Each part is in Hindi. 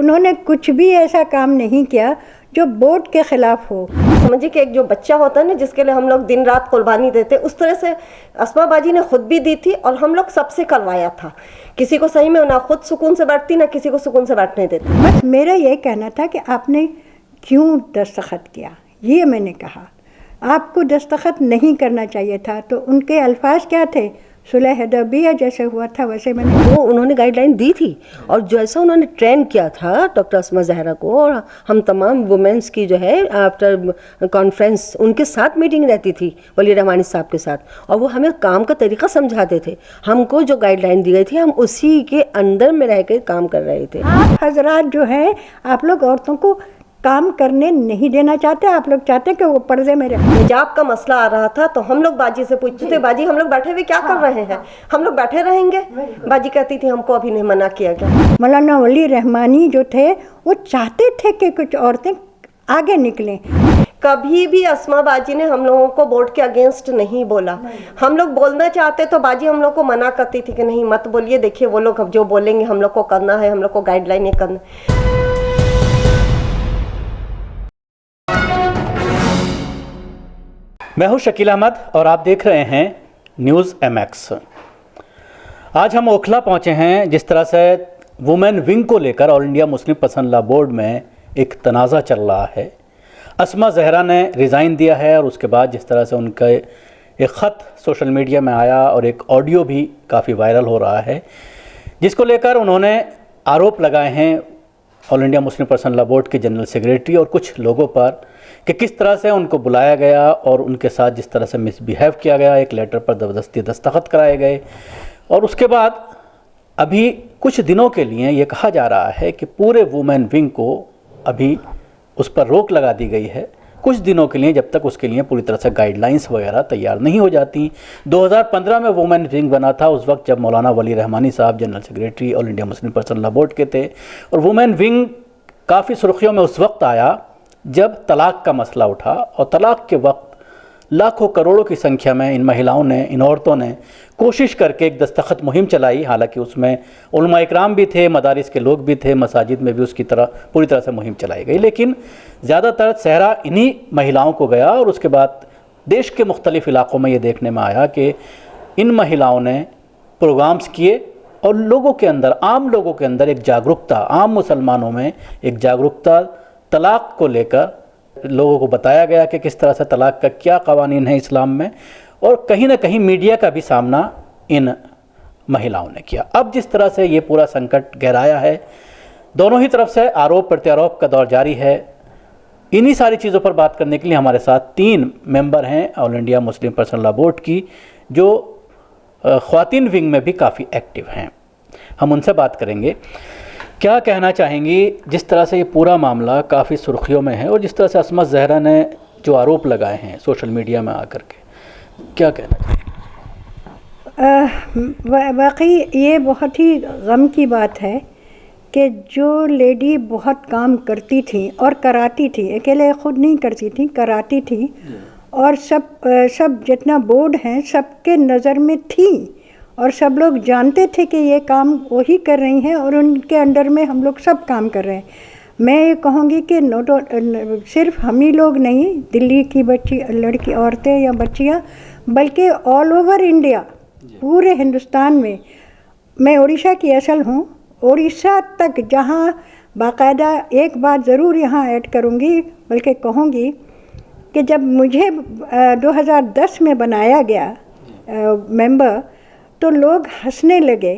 उन्होंने कुछ भी ऐसा काम नहीं किया जो बोर्ड के खिलाफ हो। समझिए कि एक जो बच्चा होता है ना, जिसके लिए हम लोग दिन रात कुर्बानी देते, उस तरह से अस्मा बाजी ने खुद भी दी थी और हम लोग सबसे करवाया था। किसी को सही में ना खुद सुकून से बैठती, ना किसी को सुकून से बैठने देती। बस मेरा ये कहना था कि आपने क्यों दस्तखत किया, ये मैंने कहा। आपको दस्तखत नहीं करना चाहिए था। तो उनके अल्फाज क्या थे, सुलह हुदैबिया जैसे हुआ था वैसे मैंने। वो उन्होंने गाइडलाइन दी थी और जैसा उन्होंने ट्रेन किया था डॉक्टर अस्मा जहरा को, और हम तमाम वुमेंस की जो है आफ्टर कॉन्फ्रेंस उनके साथ मीटिंग रहती थी वली रहमानी साहब के साथ, और वो हमें काम का तरीका समझाते थे। हमको जो गाइडलाइन दी गई थी हम उसी के अंदर में रह कर काम कर रहे थे। आप हजरात जो है, आप लोग औरतों को काम करने नहीं देना चाहते। आप लोग चाहते कि वो पर्दे में रहे। हिजाब का मसला आ रहा था तो हम लोग बाजी से पूछते थे, बाजी हम लोग बैठे हुए क्या कर रहे हैं, हम लोग बैठे रहेंगे। बाजी कहती थी हमको अभी नहीं मना किया गया। मौलाना वली रहमानी जो थे वो चाहते थे कि कुछ औरतें आगे निकलें। कभी भी अस्मा बाजी ने हम लोगों को बोर्ड के अगेंस्ट नहीं बोला। हम लोग बोलना चाहते तो बाजी हम लोग को मना करती थी कि नहीं मत बोलिए, देखिए वो लोग जो बोलेंगे हम लोग को करना है, हम लोग को गाइडलाइन ये करना है। मैं हूं शकील अहमद और आप देख रहे हैं न्यूज़ MX। आज हम ओखला पहुंचे हैं। जिस तरह से वुमेन विंग को लेकर all India Muslim personal law board में एक तनाज़ा चल रहा है। अस्मा जहरा ने रिज़ाइन दिया है और उसके बाद जिस तरह से उनका एक ख़त सोशल मीडिया में आया और एक ऑडियो भी काफ़ी वायरल हो रहा है, जिसको लेकर उन्होंने आरोप लगाए हैं all India Muslim personal law board के जनरल सेक्रेटरी और कुछ लोगों पर कि किस तरह से उनको बुलाया गया और उनके साथ जिस तरह से मिसबिहेव किया गया, एक लेटर पर ज़बरदस्ती दस्तखत कराए गए। और उसके बाद अभी कुछ दिनों के लिए ये कहा जा रहा है कि पूरे वुमेन विंग को अभी उस पर रोक लगा दी गई है कुछ दिनों के लिए, जब तक उसके लिए पूरी तरह से गाइडलाइंस वगैरह तैयार नहीं हो जाती। 2015 में वुमेन विंग बना था, उस वक्त जब मौलाना वली रहमानी साहब general secretary all India Muslim personal law board के थे। और वुमेन विंग काफ़ी सुर्खियों में उस वक्त आया जब तलाक़ का मसला उठा, और तलाक़ के वक्त लाखों करोड़ों की संख्या में इन महिलाओं ने, इन औरतों ने कोशिश करके एक दस्तखत मुहिम चलाई। हालांकि उसमें उलमा इकराम भी थे, मदारिस के लोग भी थे, मसाजिद में भी उसकी तरह पूरी तरह से मुहिम चलाई गई, लेकिन ज़्यादातर सहरा इन्हीं महिलाओं को गया। और उसके बाद देश के मुख्तलिफ़ इलाक़ों में ये देखने में आया कि इन महिलाओं ने प्रोग्राम्स किए और लोगों के अंदर, आम लोगों के अंदर एक जागरूकता, आम मुसलमानों में एक जागरूकता तलाक़ को लेकर लोगों को बताया गया कि किस तरह से तलाक़ का क्या क़वानीन है इस्लाम में, और कहीं ना कहीं मीडिया का भी सामना इन महिलाओं ने किया। अब जिस तरह से ये पूरा संकट गहराया है, दोनों ही तरफ से आरोप प्रत्यारोप का दौर जारी है। इन्हीं सारी चीज़ों पर बात करने के लिए हमारे साथ 3 मेंबर हैं all India Muslim personal law board की, जो ख़वातीन विंग में भी काफ़ी एक्टिव हैं। हम उनसे बात करेंगे। क्या कहना चाहेंगी जिस तरह से ये पूरा मामला काफ़ी सुर्खियों में है और जिस तरह से अस्मा जहरा ने जो आरोप लगाए हैं सोशल मीडिया में आकर के, क्या कहना चाहेंगे? वाकई ये बहुत ही गम की बात है कि जो लेडी बहुत काम करती थी और कराती थी, अकेले ख़ुद नहीं करती थी, कराती थी, और सब जितना बोर्ड हैं सबके नज़र में थी और सब लोग जानते थे कि ये काम वही कर रही हैं और उनके अंडर में हम लोग सब काम कर रहे हैं। मैं ये कहूँगी कि सिर्फ हम ही लोग नहीं, दिल्ली की लड़की औरतें या बच्चियाँ, बल्कि ऑल ओवर इंडिया, पूरे हिंदुस्तान में। मैं उड़ीसा की असल हूँ, उड़ीसा तक, जहाँ बाकायदा एक बात ज़रूर यहाँ ऐड करूँगी, बल्कि कहूँगी कि जब मुझे 2010 में बनाया गया मेंबर, तो लोग हंसने लगे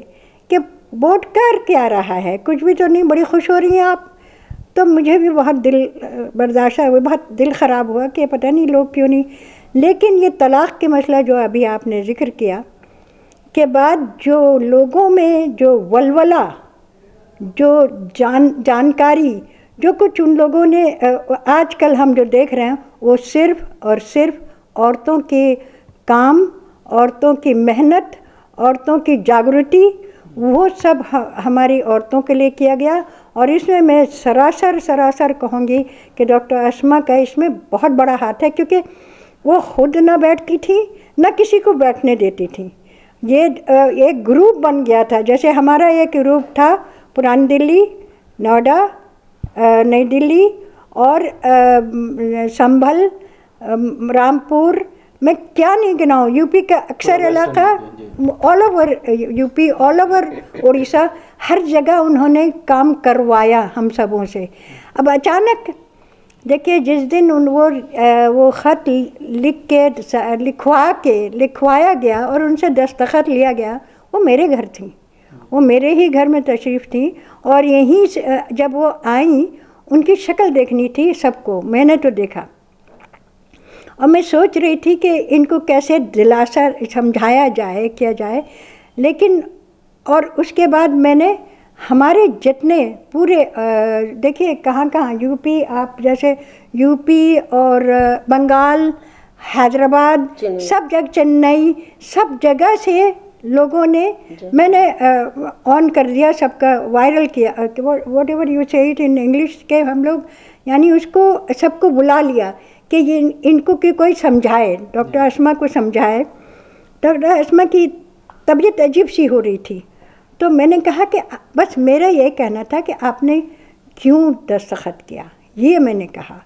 कि बोर्ड कर क्या रहा है, कुछ भी तो नहीं, बड़ी खुश हो रही हैं आप। तो मुझे भी बहुत दिल बर्दाश्त हुआ, बहुत दिल ख़राब हुआ कि पता नहीं लोग क्यों नहीं। लेकिन ये तलाक़ के मसला जो अभी आपने ज़िक्र किया के बाद जो लोगों में जो वलवला, जो जानकारी, जो कुछ उन लोगों ने आजकल हम जो देख रहे हैं, वो सिर्फ़ और सिर्फ औरतों के काम, औरतों की मेहनत, औरतों की जागृति, वो सब हमारी औरतों के लिए किया गया। और इसमें मैं सरासर कहूँगी कि डॉक्टर अस्मा का इसमें बहुत बड़ा हाथ है, क्योंकि वो खुद ना बैठती थी, ना किसी को बैठने देती थी। ये एक ग्रुप बन गया था, जैसे हमारा एक ग्रुप था पुरानी दिल्ली, नोएडा, नई दिल्ली और संभल, रामपुर, मैं क्या नहीं गिनाऊँ, यूपी का अक्सर इलाका, all over UP, all over Orissa, हर जगह उन्होंने काम करवाया हम सबों से। अब अचानक देखिए जिस दिन वो ख़त लिखवाया गया और उनसे दस्तखत लिया गया, वो मेरे घर थी, वो मेरे ही घर में तशरीफ़ थी। और यहीं जब वो आई, उनकी शक्ल देखनी थी सबको, मैंने तो देखा और मैं सोच रही थी कि इनको कैसे दिलासा समझाया जाए, किया जाए। लेकिन और उसके बाद मैंने हमारे जितने पूरे देखिए कहाँ यूपी, आप जैसे यूपी और बंगाल, हैदराबाद, सब जगह, चेन्नई, सब जगह से लोगों ने, मैंने ऑन कर दिया, सबका वायरल किया, वॉट एवर यू से इट इन इंग्लिश के, हम लोग यानी उसको सबको बुला लिया कि ये इनको कि कोई समझाए, डॉक्टर अस्मा को समझाए। डॉक्टर अस्मा की तबीयत अजीब सी हो रही थी, तो मैंने कहा कि बस मेरा ये कहना था कि आपने क्यों दस्तखत किया, ये मैंने कहा,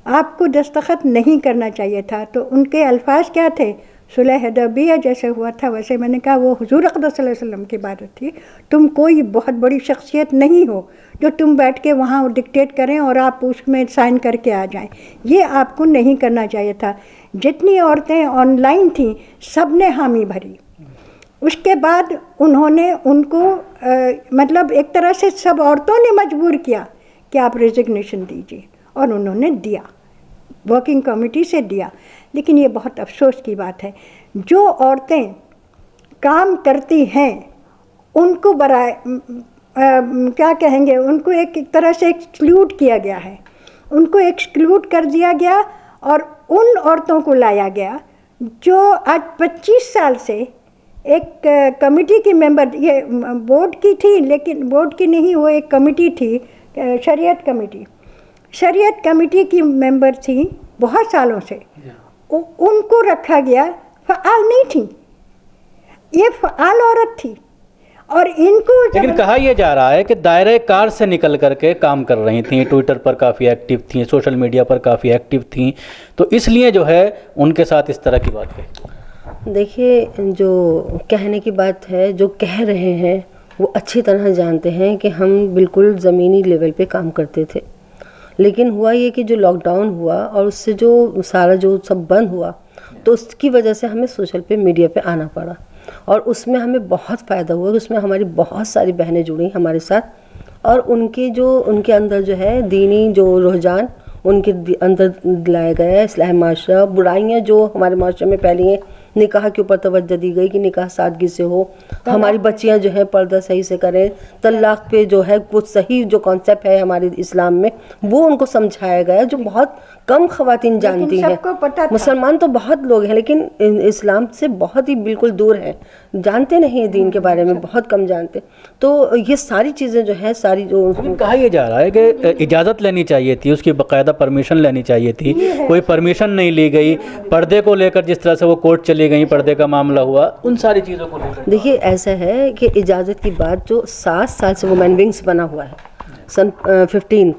आपको दस्तखत नहीं करना चाहिए था। तो उनके अल्फाज क्या थे, सुलह हुदैबिया जैसे हुआ था वैसे। मैंने कहा वो हुजूर अक़दस सल्लल्लाहु अलैहि वसल्लम की बात थी, तुम कोई बहुत बड़ी शख्सियत नहीं हो जो तुम बैठ के वहाँ डिक्टेट करें और आप उसमें साइन करके आ जाएं, ये आपको नहीं करना चाहिए था। जितनी औरतें ऑनलाइन थीं सब ने हामी भरी। उसके बाद उन्होंने उनको मतलब एक तरह से सब औरतों ने मजबूर किया कि आप रेजिग्नेशन दीजिए, और उन्होंने दिया, वर्किंग कमेटी से दिया। लेकिन ये बहुत अफसोस की बात है, जो औरतें काम करती हैं उनको क्या कहेंगे, उनको एक तरह से एक्सक्लूड किया गया है, उनको एक्सक्लूड कर दिया गया। और उन औरतों को लाया गया जो आज 25 साल से एक कमेटी की मेंबर, ये बोर्ड की थी लेकिन बोर्ड की नहीं, वो एक कमेटी थी, शरीयत कमेटी की मेंबर थी बहुत सालों से, उनको रखा गया। फ़आल नहीं थी, ये फ़आल औरत थी। और इनको लेकिन कहा यह जा रहा है कि दायरे कार से निकल करके काम कर रही थी, ट्विटर पर काफ़ी एक्टिव थी, सोशल मीडिया पर काफ़ी एक्टिव थी, तो इसलिए जो है उनके साथ इस तरह की बात कही। देखिए, जो कहने की बात है, जो कह रहे हैं वो अच्छी तरह जानते हैं कि हम बिल्कुल ज़मीनी लेवल पे काम करते थे। लेकिन हुआ ये कि जो लॉकडाउन हुआ और उससे जो सारा जो सब बंद हुआ, तो उसकी वजह से हमें सोशल पे, मीडिया पे आना पड़ा, और उसमें हमें बहुत फ़ायदा हुआ। उसमें हमारी बहुत सारी बहनें जुड़ी हमारे साथ, और उनके अंदर जो है दीनी जो रुझान उनके अंदर लाया गया है, इस्लाह माशरा, बुराइयाँ जो हमारे माशरे में फैली हैं, निकाह के ऊपर तवज्जो दी गई कि निकाह सादगी से हो, हमारी बच्चियां जो है पर्दा सही से करें, तलाक पे जो है वो सही जो कॉन्सेप्ट है हमारे इस्लाम में वो उनको समझाया गया, जो बहुत कम ख़वातीन जानती हैं। मुसलमान तो बहुत लोग हैं लेकिन इस्लाम से बहुत ही बिल्कुल दूर हैं, जानते नहीं हैं दीन के बारे में, बहुत कम जानते। तो ये सारी चीज़ें जो है सारी जो कहा यह जा रहा है कि इजाज़त लेनी चाहिए थी, उसकी बाकायदा परमिशन लेनी चाहिए थी, कोई परमिशन नहीं ली गई। पर्दे को लेकर जिस तरह से वो कोर्ट चली गई, पर्दे का मामला हुआ, उन सारी चीज़ों को लेकर देखिए ऐसा है कि इजाज़त की बात जो 7 साल से वुमेन विंग्स बना हुआ है, सन 15,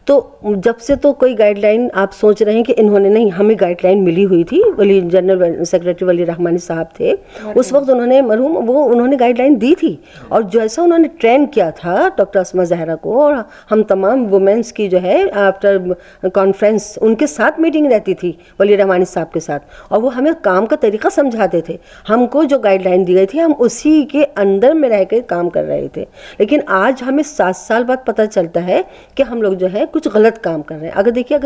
तो जब से तो कोई गाइडलाइन आप सोच रहे हैं कि इन्होंने नहीं, हमें गाइडलाइन मिली हुई थी, वली जनरल सेक्रेटरी वली रहमानी साहब थे उस वक्त, उन्होंने मरहूम उन्होंने गाइडलाइन दी थी। और जैसा उन्होंने ट्रेन किया था डॉक्टर अस्मा ज़हरा को, और हम तमाम वुमेंस की जो है आफ्टर कॉन्फ्रेंस उनके साथ मीटिंग रहती थी वली रहमानी साहब के साथ, और वो हमें काम का तरीका समझाते थे। हमको जो गाइडलाइन दी गई थी हम उसी के अंदर में रह कर काम कर रहे थे। लेकिन आज हमें 7 साल बाद पता चलता है कि हम लोग जो है कुछ गलत काम कर रहे हैं। अगर देखिए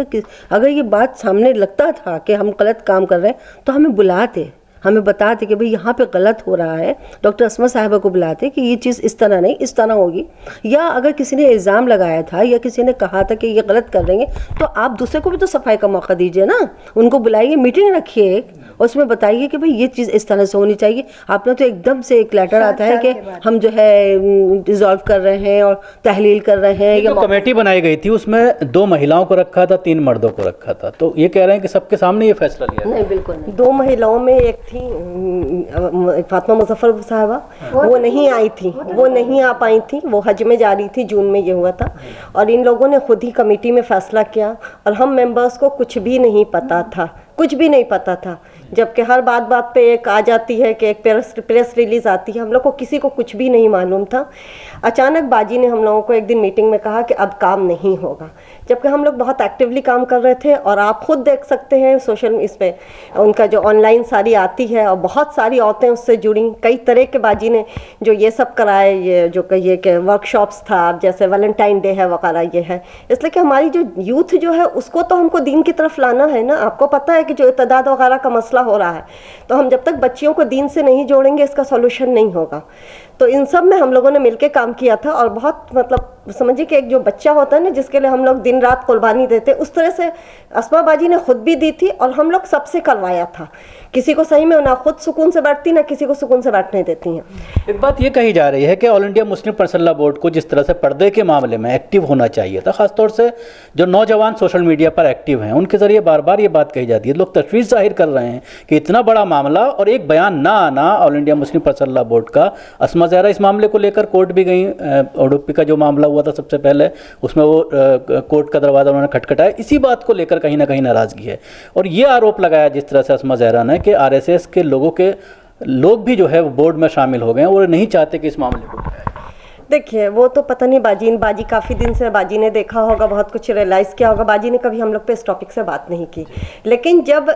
अगर ये बात सामने लगता था कि हम गलत काम कर रहे हैं तो हमें बुलाते, हमें बताते कि भाई यहाँ पे गलत हो रहा है, डॉक्टर अस्मा साहिबा को बुलाते कि ये चीज़ इस तरह नहीं, इस तरह होगी। या अगर किसी ने इल्ज़ाम लगाया था या किसी ने कहा था कि ये गलत कर रहे हैं तो आप दूसरे को भी तो सफाई का मौका दीजिए ना, उनको बुलाइए, मीटिंग रखिए, उसमें बताइए कि भाई ये चीज़ इस तरह से होनी चाहिए। आपने तो एकदम से एक लेटर आता है कि हम जो है डिसॉल्व कर रहे हैं और तहलील कर रहे हैं। जो कमेटी बनाई गई थी उसमें 2 महिलाओं को रखा था, 3 मर्दों को रखा था, तो ये कह रहे हैं कि सबके सामने ये फैसला लिया? नहीं, बिल्कुल नहीं। 2 महिलाओं में एक थी फातिमा मुजफ्फर साहबा, वो नहीं आई थी, वो नहीं आ पाई थी, वो हज में जा रही थी, जून में ये हुआ था। और इन लोगों ने खुद ही कमेटी में फैसला किया और हम मेंबर्स को कुछ भी नहीं पता था, कुछ भी नहीं पता था। जबकि हर बात बात पे एक आ जाती है कि एक प्रेस रिलीज आती है, हम लोग को किसी को कुछ भी नहीं मालूम था। अचानक बाजी ने हम लोगों को एक दिन मीटिंग में कहा कि अब काम नहीं होगा, जबकि हम लोग बहुत एक्टिवली काम कर रहे थे। और आप खुद देख सकते हैं सोशल इस पे उनका जो ऑनलाइन सारी आती है और बहुत सारी औरतें उससे जुड़ी, कई तरह के बाजी ने जो ये सब कराए, ये जो कहिए कि वर्कशॉप्स था, जैसे वैलेंटाइन डे है वगैरह ये है। इसलिए कि हमारी जो यूथ जो है उसको तो हमको दीन की तरफ लाना है ना। आपको पता है कि जो इत्तेदाद वगैरह का मसला हो रहा है, तो हम जब तक बच्चियों को दीन से नहीं जोड़ेंगे इसका सॉल्यूशन नहीं होगा। तो इन सब में हम लोगों ने मिलकर काम किया था और बहुत मतलब समझिए कि एक जो बच्चा होता है ना जिसके लिए हम लोग दिन रात कुर्बानी देते, उस तरह से अस्मा बाजी ने खुद भी दी थी और हम लोग सबसे करवाया था। किसी को सही में ना खुद सुकून से बैठती ना किसी को सुकून से बैठने देती हैं। एक बात ये कही जा रही है कि all India Muslim personal law board को जिस तरह से पर्दे के मामले में एक्टिव होना चाहिए था, खासतौर से जो नौजवान सोशल मीडिया पर एक्टिव हैं उनके जरिए बार बार ये बात कही जाती है, लोग तशवीश जाहिर कर रहे हैं कि इतना बड़ा मामला और एक बयान ना आना all India Muslim personal law board का। अस्मा ज़हरा इस मामले को लेकर कोर्ट भी गई, उडुपी का जो मामला हुआ था सबसे पहले उसमें वो कोर्ट का दरवाज़ा उन्होंने खटखटाया, इसी बात को लेकर कहीं ना कहीं नाराज़गी है। और ये आरोप लगाया जिस तरह से अस्मा ज़हरा ने कि आरएसएस के लोग भी जो है वो बोर्ड में शामिल हो गए हैं और नहीं चाहते कि इस मामले को। देखिए वो तो पता नहीं, बाजी काफ़ी दिन से बाजी ने देखा होगा, बहुत कुछ रियलाइज़ किया होगा। बाजी ने कभी हम लोग पे इस टॉपिक से बात नहीं की, लेकिन जब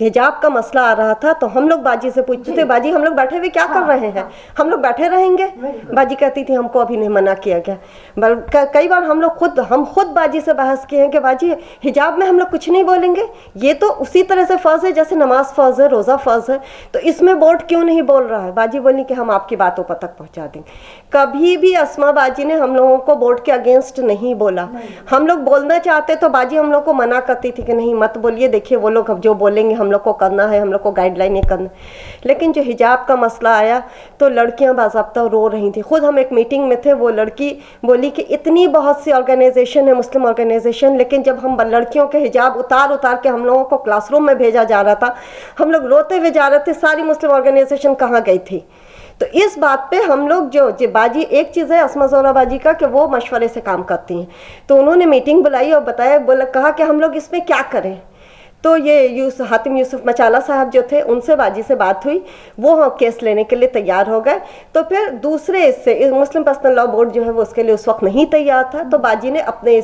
हिजाब का मसला आ रहा था तो हम लोग बाजी से पूछते थे, बाजी हम लोग बैठे हुए क्या कर रहे हैं, हम लोग बैठे रहेंगे? बाजी कहती थी हमको अभी नहीं मना किया गया। बल्कि कई बार हम खुद बाजी से बहस किए हैं कि बाजी हिजाब में हम लोग कुछ नहीं बोलेंगे, ये तो उसी तरह से फ़र्ज़ है जैसे नमाज फ़र्ज़ है, रोज़ा फ़र्ज़ है, तो इसमें बोर्ड क्यों नहीं बोल रहा है? बाजी बोली कि हम आपकी बातों पर तक पहुँचा देंगे। कभी भी अस्मा बाजी ने हम लोगों को बोर्ड के अगेंस्ट नहीं बोला। हम लोग बोलना चाहते तो बाजी हम लोग को मना करती थी कि नहीं मत बोलिए, देखिए वो लोग जो बोलेंगे हम लोग को करना है, हम लोग को गाइडलाइन नहीं करना। लेकिन जो हिजाब का मसला आया तो लड़कियां बाज़ाब्ता रो रही थी। खुद हम एक मीटिंग में थे, वो लड़की बोली कि इतनी बहुत सी ऑर्गेनाइजेशन है, मुस्लिम ऑर्गेनाइजेशन, लेकिन जब हम लड़कियों के हिजाब उतार के हम लोगों को क्लासरूम में भेजा जा रहा था, हम लोग रोते हुए जा रहे थे, सारी मुस्लिम ऑर्गेनाइजेशन कहाँ गई थी। तो इस बात पे हम लोग जो बाजी, एक चीज़ है अस्मा ज़हरा बाजी का कि वो मशवरे से काम करती हैं, तो उन्होंने मीटिंग बुलाई और बताया, कहा कि हम लोग इसमें क्या करें। तो ये हातिम यूसुफ मचाला साहब जो थे उनसे बाजी से बात हुई, वो केस लेने के लिए तैयार हो गए। तो फिर दूसरे इससे मुस्लिम पर्सनल लॉ बोर्ड जो है वो उसके लिए उस वक्त नहीं तैयार था, तो बाजी ने अपने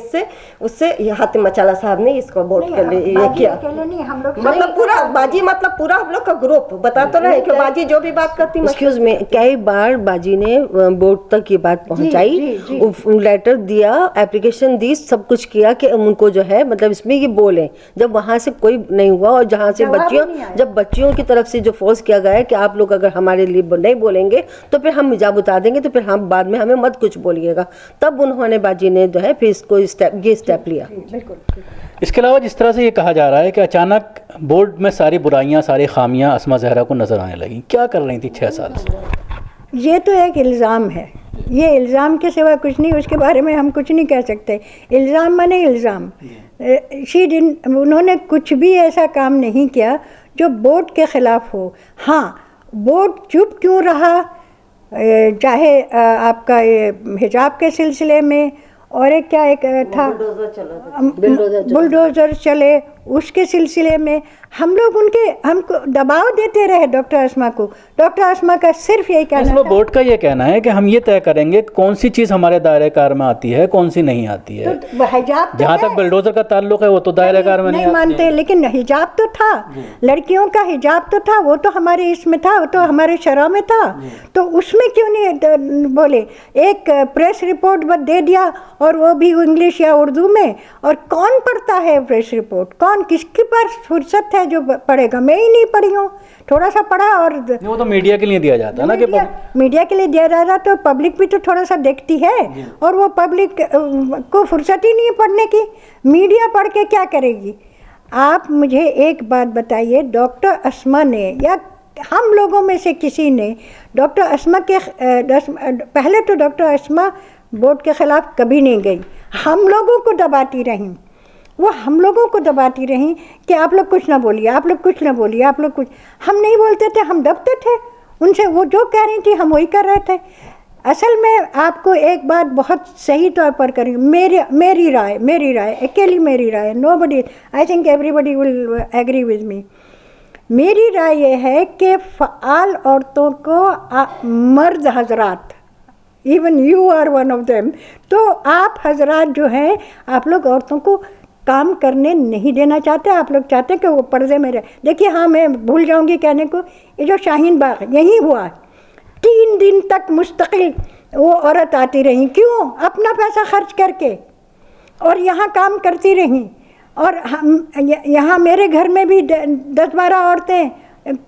उससे हातिम मचाला साहब ने इसको बोर्ड के लिए ये किया। मतलब पूरा बाजी, मतलब पूरा हम लोग का ग्रुप बता तो रहे कि बाजी जो भी बात करती। एक्सक्यूज में, कई बार बाजी ने बोर्ड तक ये बात पहुंचाई, लेटर दिया, एप्लीकेशन दी, सब कुछ किया कि उनको जो है मतलब इसमें ये बोले। जब वहाँ से कोई नहीं हुआ और जहाँ से बच्चियों की तरफ से जो फोर्स किया गया है कि आप लोग अगर हमारे लिए नहीं बोलेंगे तो फिर हम हिजाब उतार देंगे, तो फिर हम बाद में हमें मत कुछ बोलिएगा, तब उन्होंने बाजी ने जो है फिर इसको ये स्टेप लिया। इसके अलावा जिस तरह से ये कहा जा रहा है कि अचानक बोर्ड में सारी बुराइयां, सारी खामियां अस्मा ज़हरा को नजर आने लगी, क्या कर रही थी 6 साल से? ये तो एक इल्ज़ाम है, ये इल्ज़ाम के सिवा कुछ नहीं, उसके बारे में हम कुछ नहीं कह सकते। इल्ज़ाम माने इल्ज़ाम। उन्होंने कुछ भी ऐसा काम नहीं किया जो बोर्ड के ख़िलाफ़ हो। हाँ, बोर्ड चुप क्यों रहा, चाहे आपका ये हिजाब के सिलसिले में, और एक क्या एक था बुलडोज़र चले, उसके सिलसिले में हम लोग हमको दबाव देते रहे डॉक्टर अस्मा को। डॉक्टर अस्मा का सिर्फ यही कहना था, बोर्ड का ये कहना है कि हम ये तय करेंगे कौन सी चीज़ हमारे दायरे कार में आती है, कौन सी नहीं आती है। तो हिजाब जहाँ तक बुलडोज़र का ताल्लुक है वो तो दायरे कार में नहीं मानते, लेकिन हिजाब तो था, लड़कियों का हिजाब तो था, वो तो हमारे इसमें था, वो तो हमारे शरअ में था, तो उसमें क्यों नहीं बोले। एक प्रेस रिपोर्ट बस दे दिया और वो भी इंग्लिश या उर्दू में, और कौन पढ़ता है प्रेस रिपोर्ट, कौन किसके पास फुर्सत है जो पढ़ेगा। मैं ही नहीं पढ़ी हूँ, थोड़ा सा पढ़ा, और वो तो मीडिया के लिए दिया जाता है ना, कि मीडिया के लिए दिया जाता, तो पब्लिक भी तो थोड़ा सा देखती है, और वो पब्लिक को फुर्सत ही नहीं है पढ़ने की। मीडिया पढ़ के क्या करेगी। आप मुझे एक बात बताइए, डॉक्टर अस्मा ने या हम लोगों में से किसी ने डॉक्टर अस्मा के पहले तो डॉक्टर अस्मा बोर्ड के ख़िलाफ़ कभी नहीं गई, हम लोगों को दबाती रहीं, वो हम लोगों को दबाती रहीं कि आप लोग कुछ ना बोलिए, आप लोग कुछ ना बोलिए, आप लोग कुछ। हम नहीं बोलते थे, हम दबते थे उनसे, वो जो कह रही थी हम वही कर रहे थे। असल में आपको एक बात बहुत सही तौर पर करें, मेरी राय अकेली मेरी राय, nobody, I think everybody will agree with me. मेरी राय ये है कि फ़आल औरतों को मर्द हजरात, even you are one of them, तो आप हजरात जो हैं, आप लोग औरतों को काम करने नहीं देना चाहते, आप लोग चाहते हैं कि वो पर्दे में रहे। देखिए, हाँ, मैं भूल जाऊंगी कहने को, ये जो शाहीन बाग यही हुआ, 3 दिन तक मुस्तकिल वो औरत आती रही, क्यों? अपना पैसा खर्च करके, और यहाँ काम करती रहीं। और हम यहाँ मेरे घर में भी 10-12 औरतें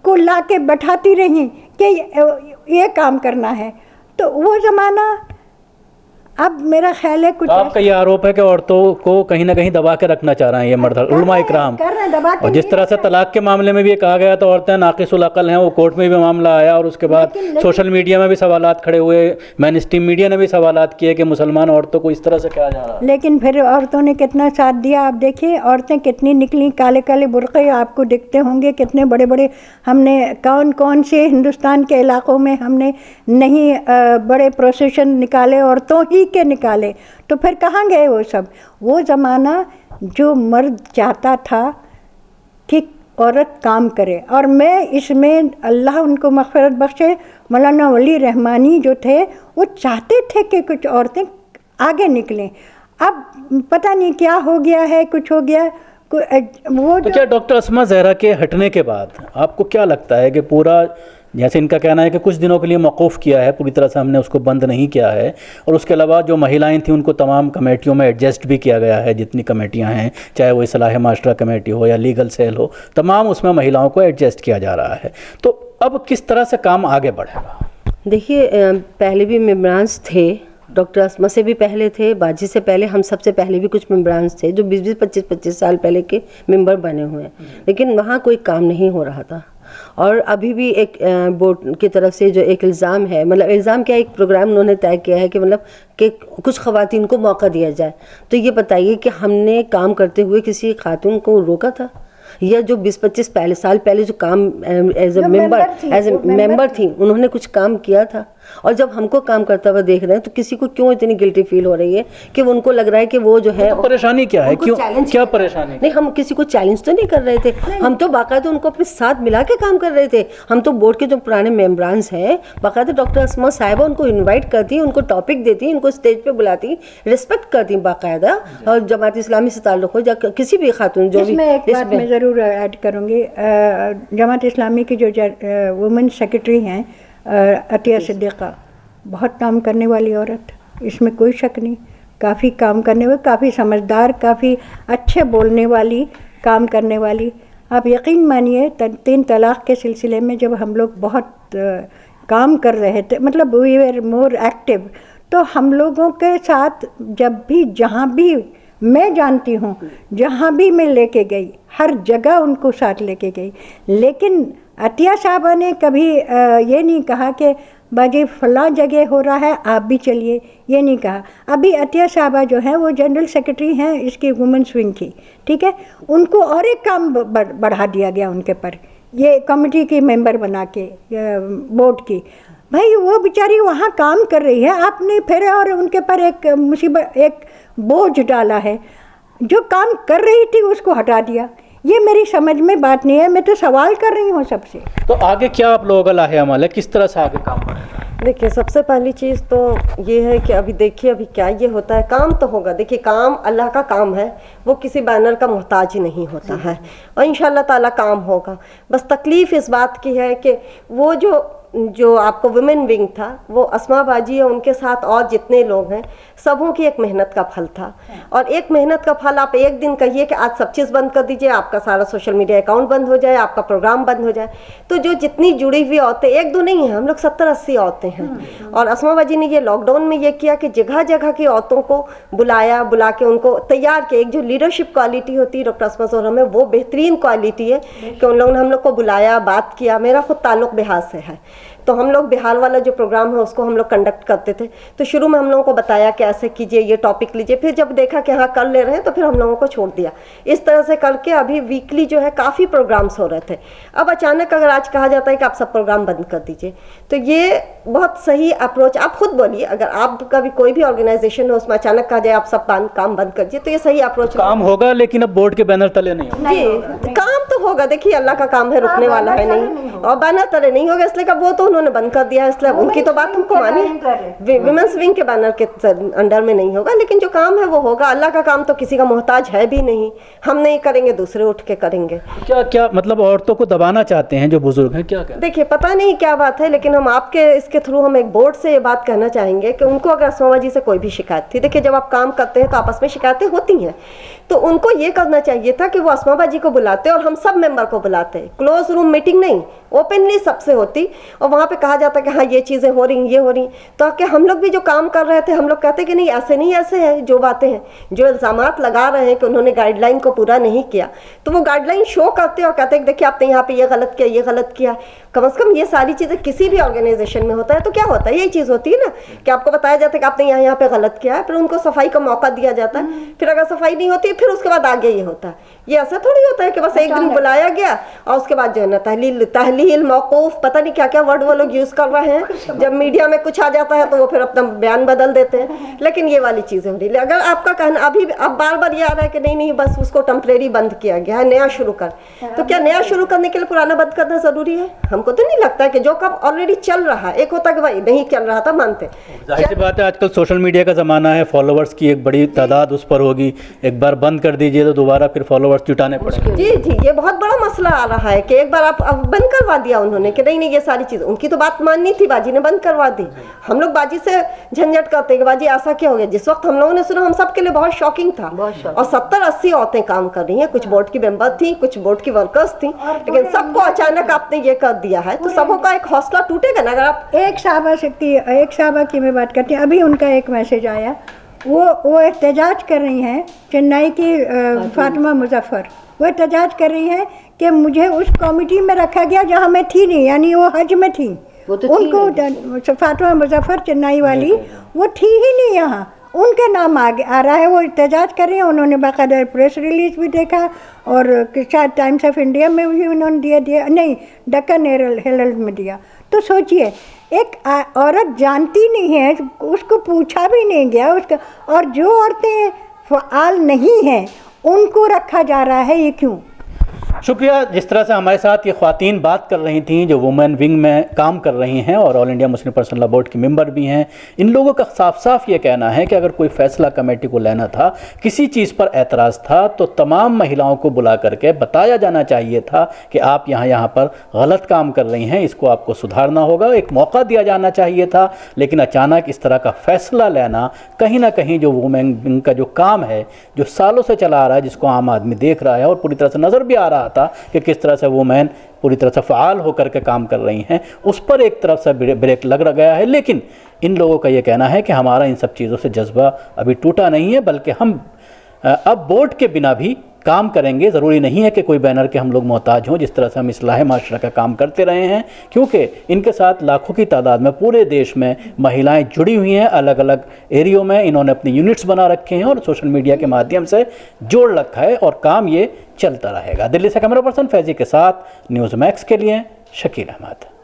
को ला के बैठाती रहीं कि ये काम करना है। तो वो ज़माना अब मेरा ख्याल है कुछ। आपका ये आरोप है कि औरतों को कहीं ना कहीं दबा के रखना चाह रहे हैं ये मर्द, उलमा इकराम। और जिस तरह से तलाक के मामले में भी ये कहा गया तो औरतें नाक़िसुल अक़ल हैं, वो कोर्ट में भी मामला आया और उसके बाद सोशल मीडिया में भी सवालात खड़े हुए, मेन स्ट्रीम मीडिया ने भी सवालात किए कि मुसलमान औरतों को इस तरह से कहा जा रहा है। लेकिन फिर औरतों ने कितना साथ दिया, आप देखिए औरतें कितनी निकली, काले काले बुर्क़े आपको दिखते होंगे, कितने बड़े बड़े। हमने कौन कौन से हिंदुस्तान के इलाक़ों में हमने नहीं बड़े प्रोसेशन निकाले, औरतों ही के निकाले। तो फिर कहाँ गए वो सब? वो ज़माना जो मर्द चाहता था कि औरत काम करे, और मैं इसमें अल्लाह उनको मग़फ़िरत बख्शे, मौलाना वली रहमानी जो थे, वो चाहते थे कि कुछ औरतें आगे निकलें। अब पता नहीं क्या हो गया है, कुछ हो गया वो। तो क्या डॉक्टर अस्मा ज़हरा के हटने के बाद आपको क्या लगता है कि पूरा, जैसे इनका कहना है कि कुछ दिनों के लिए मौकूफ़ किया है, पूरी तरह से हमने उसको बंद नहीं किया है, और उसके अलावा जो महिलाएं थीं उनको तमाम कमेटियों में एडजस्ट भी किया गया है, जितनी कमेटियां हैं, चाहे वो इस्लाह माशरा कमेटी हो या लीगल सेल हो, तमाम उसमें महिलाओं को एडजस्ट किया जा रहा है। तो अब किस तरह से काम आगे बढ़ेगा? देखिए, पहले भी मेम्बरान्स थे, डॉक्टर अस्मा से भी पहले थे, बाजी से पहले, हम सबसे पहले भी कुछ मेम्बरान्स थे जो 20-20, 25-25 साल पहले के मेंबर बने हुए हैं, लेकिन वहाँ कोई काम नहीं हो रहा था। और अभी भी एक बोर्ड की तरफ से जो एक इल्ज़ाम है, मतलब इल्ज़ाम क्या, एक प्रोग्राम उन्होंने तय किया है कि मतलब कि कुछ ख़वातीन को मौका दिया जाए। तो ये बताइए कि हमने काम करते हुए किसी खातून को रोका था? या जो 20-25 साल पहले जो काम एज ए मेंबर थी, उन्होंने कुछ काम किया था? और जब हमको काम करता हुआ देख रहे हैं तो किसी को क्यों इतनी गिल्टी फील हो रही है कि वो, उनको लग रहा है कि वो जो है, तो परेशानी क्या है, क्यों, क्या परेशानी? नहीं, हम किसी को चैलेंज तो नहीं कर रहे थे, हम तो बाकायदा उनको अपने साथ मिला के काम कर रहे थे। हम तो बोर्ड के जो पुराने मेम्बरान्स हैं, बाकायदा डॉक्टर अस्मा साहिबा उनको इन्वाइट करती, उनको टॉपिक देती, उनको स्टेज पे बुलाती, रिस्पेक्ट करती बाकायदा। और जमात इस्लामी से ताल्लुक़ हो या किसी भी खातून जो भी। एक बात मैं ज़रूर ऐड करूँगी, जमात इस्लामी की जो वुमेन सेक्रेटरी हैं अतिया सिद्दीक़ा, बहुत काम करने वाली औरत, इसमें कोई शक नहीं, काफ़ी काम करने वाली, काफ़ी समझदार, काफ़ी अच्छे बोलने वाली, काम करने वाली। आप यकीन मानिए 3 तलाक़ के सिलसिले में जब हम लोग बहुत काम कर रहे थे, मतलब वी वर मोर एक्टिव, तो हम लोगों के साथ जब भी, जहाँ भी मैं जानती हूँ, जहाँ भी मैं लेके गई, हर जगह उनको साथ लेके गई। लेकिन अतिया साहबा ने कभी ये नहीं कहा कि बाजी फ़लाँ जगह हो रहा है आप भी चलिए, ये नहीं कहा। अभी अतिया साहबा जो है वो जनरल सेक्रेटरी हैं इसकी वुमेन्स विंग की, ठीक है, उनको और एक काम बढ़ा दिया गया उनके पर, ये कमेटी की मेंबर बना के बोर्ड की। भाई वो बेचारी वहाँ काम कर रही है, आपने फिर और उनके पर एक मुसीबत, एक बोझ डाला है। जो काम कर रही थी उसको हटा दिया, ये मेरी समझ में बात नहीं है। मैं तो सवाल कर रही हूँ सबसे। तो आगे क्या आप लोगों का लाहे अमल है, किस तरह से आगे काम बढ़ेगा? देखिए, सबसे पहली चीज़ तो ये है कि अभी देखिए अभी क्या ये होता है, काम तो होगा। देखिए, काम अल्लाह का काम है, वो किसी बैनर का मोहताज ही नहीं होता है, और इंशाअल्लाह ताला काम होगा। बस तकलीफ़ इस बात की है कि वो जो जो आपको वुमेन विंग था वो अस्मा बाजी और उनके साथ और जितने लोग हैं सबों की एक मेहनत का फल था। और एक मेहनत का फल आप एक दिन कहिए कि आज सब चीज़ बंद कर दीजिए, आपका सारा सोशल मीडिया अकाउंट बंद हो जाए, आपका प्रोग्राम बंद हो जाए, तो जो जितनी जुड़ी हुई औरतें, एक दो नहीं है, हम लोग 70-80 औरतें हैं। और अस्मा बाजी ने ये लॉकडाउन में ये किया कि जगह जगह की औरतों को बुला के उनको तैयार किया। एक जो लीडरशिप क्वालिटी होती है डॉक्टर अस्मा ज़ोहरा में, वो बेहतरीन क्वालिटी है कि उन लोगों ने हम लोग को बुलाया, बात किया। मेरा खुद ताल्लुक़ बिहार से है, तो हम लोग बिहार वाला जो प्रोग्राम है उसको हम लोग कंडक्ट करते थे। तो शुरू में हम लोगों को बताया कि ऐसे कीजिए, ये टॉपिक लीजिए, फिर जब देखा कि हाँ कर ले रहे हैं तो फिर हम लोगों को छोड़ दिया। इस तरह से करके अभी वीकली जो है काफ़ी प्रोग्राम्स हो रहे थे। अब अचानक अगर आज कहा जाता है कि आप सब प्रोग्राम बंद कर दीजिए, तो ये बहुत सही अप्रोच। आप खुद बोलिए, अगर आपका भी कोई भी ऑर्गेनाइजेशन हो उसमें अचानक कहा जाए आप सब काम बंद कर दीजिए, तो ये सही अप्रोच। काम होगा लेकिन अब बोर्ड के बैनर तले नहीं होगा। जी, काम तो होगा, देखिए अल्लाह का काम है, रुकने वाला है नहीं। और बैनर तले नहीं होगा इसलिए का वो तो उन्होंने बंद कर दिया, इसलिए उनकी तो बात हमको मानी। विमेंस विंग के बैनर के अंडर में नहीं होगा, लेकिन जो काम है वो होगा। अल्लाह का काम तो किसी का मोहताज है भी नहीं, हम नहीं करेंगे दूसरे उठ के करेंगे। क्या क्या मतलब औरतों को दबाना चाहते हैं जो बुजुर्ग हैं, क्या कहते देखिए पता नहीं क्या बात है, लेकिन हम आपके इसके थ्रू हम एक बोर्ड से ये बात कहना चाहेंगे कि उनको अगर अस्मा बाजी से कोई भी शिकायत थी, देखिए जब आप काम करते हैं तो आपस में शिकायतें होती हैं, तो उनको ये करना चाहिए था कि वो अस्मा बाजी को बुलाते और हम सब मेंबर को बुलाते। क्लोज रूम मीटिंग नहीं, ओपनली सबसे होती और वहाँ पे कहा जाता कि हाँ ये चीज़ें हो रही, ये हो रही, तो कि हम लोग भी जो काम कर रहे थे हम लोग कहते कि नहीं ऐसे नहीं, ऐसे है जो बातें हैं, जो इल्ज़ामात लगा रहे हैं कि उन्होंने गाइडलाइन को पूरा नहीं किया, तो वो गाइडलाइन शो करते और कहते हैं देखिए आपने यहाँ पे ये गलत किया, ये गलत किया। कम से कम ये सारी चीज़ें किसी भी ऑर्गेनाइजेशन में होता है तो क्या होता है, यही चीज़ होती है ना कि आपको बताया जाता है कि आपने यहाँ पे गलत किया है, फिर उनको सफाई का मौका दिया जाता है। फिर अगर सफाई नहीं होती फिर उसके बाद आगे ये होता है। ये ऐसा थोड़ी होता है कि बस एक दिन बुलाया गया और उसके बाद जो है ना तहलील मौकूफ पता नहीं क्या क्या वर्ड वो लोग यूज़ कर रहे हैं। जब मीडिया में कुछ आ जाता है तो वो फिर अपना बयान बदल देते हैं। लेकिन ये वाली चीज़ें हो रही है। अगर आपका कहना अभी अब बार बार ये आ रहा है कि नहीं बस उसको टेम्परेरी बंद किया गया है, नया शुरू कर, तो क्या नया शुरू करने के लिए पुराना बंद करना ज़रूरी है? हमको तो नहीं लगता है कि जो काम ऑलरेडी चल रहा है, एक होता है कि भाई नहीं चल रहा था मानते। जाहिर सी बात है आजकल सोशल मीडिया का ज़माना है, फॉलोअर्स की एक बड़ी तादाद उस पर होगी, एक बार बंद कर दीजिए तो दोबारा फिर फॉलोअर्स जुटाने पड़ेंगे। जी जी, ये बहुत बड़ा मसला आ रहा है कि एक बार आप अब बंद करवा दिया उन्होंने कि नहीं ये सारी चीज़, उनकी तो बात माननी थी, बाजी ने बंद करवा दी। हम लोग बाजी से झंझट करते कि बाजी ऐसा क्या हो गया। जिस वक्त हम लोगों ने सुना हम सब के लिए बहुत शॉकिंग था। और 70-80 औरतें काम कर रही हैं, कुछ बोर्ड की मेंबर थी, कुछ बोर्ड की वर्कर्स थी, लेकिन सबको अचानक आपने ये कर दिया है तो सबों का एक हौसला टूटेगा ना। अगर आप एक साहबा की मैं बात करती हूँ, अभी उनका एक मैसेज आया, वो एहतजाज कर रही हैं, चेन्नई की फातिमा मुजफ्फर, वो एहतजाज कर रही हैं कि मुझे उस कमेटी में रखा गया जहाँ मैं थी नहीं, यानी वो हज में थी, उनको फातिमा मुजफ्फर चेन्नई वाली वो थी ही नहीं यहाँ, उनके नाम आगे आ रहा है, वो एहतजाज कर रहे हैं। उन्होंने बाकायदा प्रेस रिलीज भी देखा और शायद टाइम्स ऑफ इंडिया में भी उन्होंने दिया नहीं, डेक्कन हेरल्ड में दिया। तो सोचिए एक औरत जानती नहीं है, उसको पूछा भी नहीं गया उसका, और जो औरतें फ़आल नहीं हैं उनको रखा जा रहा है, ये क्यों? शुक्रिया। जिस तरह से हमारे साथ ये ख़वातीन बात कर रही थीं जो वुमेन विंग में काम कर रही हैं और all India Muslim personal law board की मेंबर भी हैं, इन लोगों का साफ साफ ये कहना है कि अगर कोई फ़ैसला कमेटी को लेना था, किसी चीज़ पर एतराज़ था, तो तमाम महिलाओं को बुला करके बताया जाना चाहिए था कि आप यहाँ पर गलत काम कर रही हैं, इसको आपको सुधारना होगा, एक मौका दिया जाना चाहिए था। लेकिन अचानक इस तरह का फ़ैसला लेना कहीं ना कहीं जो वुमेन विंग का जो काम है, जो सालों से चला आ रहा है, जिसको आम आदमी देख रहा है और पूरी तरह से नज़र भी आ रहा था कि किस तरह से वुमेन पूरी तरह से फ़आल होकर के काम कर रही हैं, उस पर एक तरफ से ब्रेक लग गया है। लेकिन इन लोगों का ये कहना है कि हमारा इन सब चीज़ों से जज्बा अभी टूटा नहीं है, बल्कि हम अब बोर्ड के बिना भी काम करेंगे। ज़रूरी नहीं है कि कोई बैनर के हम लोग मोहताज हों, जिस तरह से हम इस्लाह माशरा का काम करते रहे हैं, क्योंकि इनके साथ लाखों की तादाद में पूरे देश में महिलाएं जुड़ी हुई हैं। अलग अलग एरियो में इन्होंने अपनी यूनिट्स बना रखे हैं और सोशल मीडिया के माध्यम से जोड़ रखा है और काम ये चलता रहेगा। दिल्ली से कैमरा पर्सन फैजी के साथ न्यूज़ मैक्स के लिए शकील अहमद।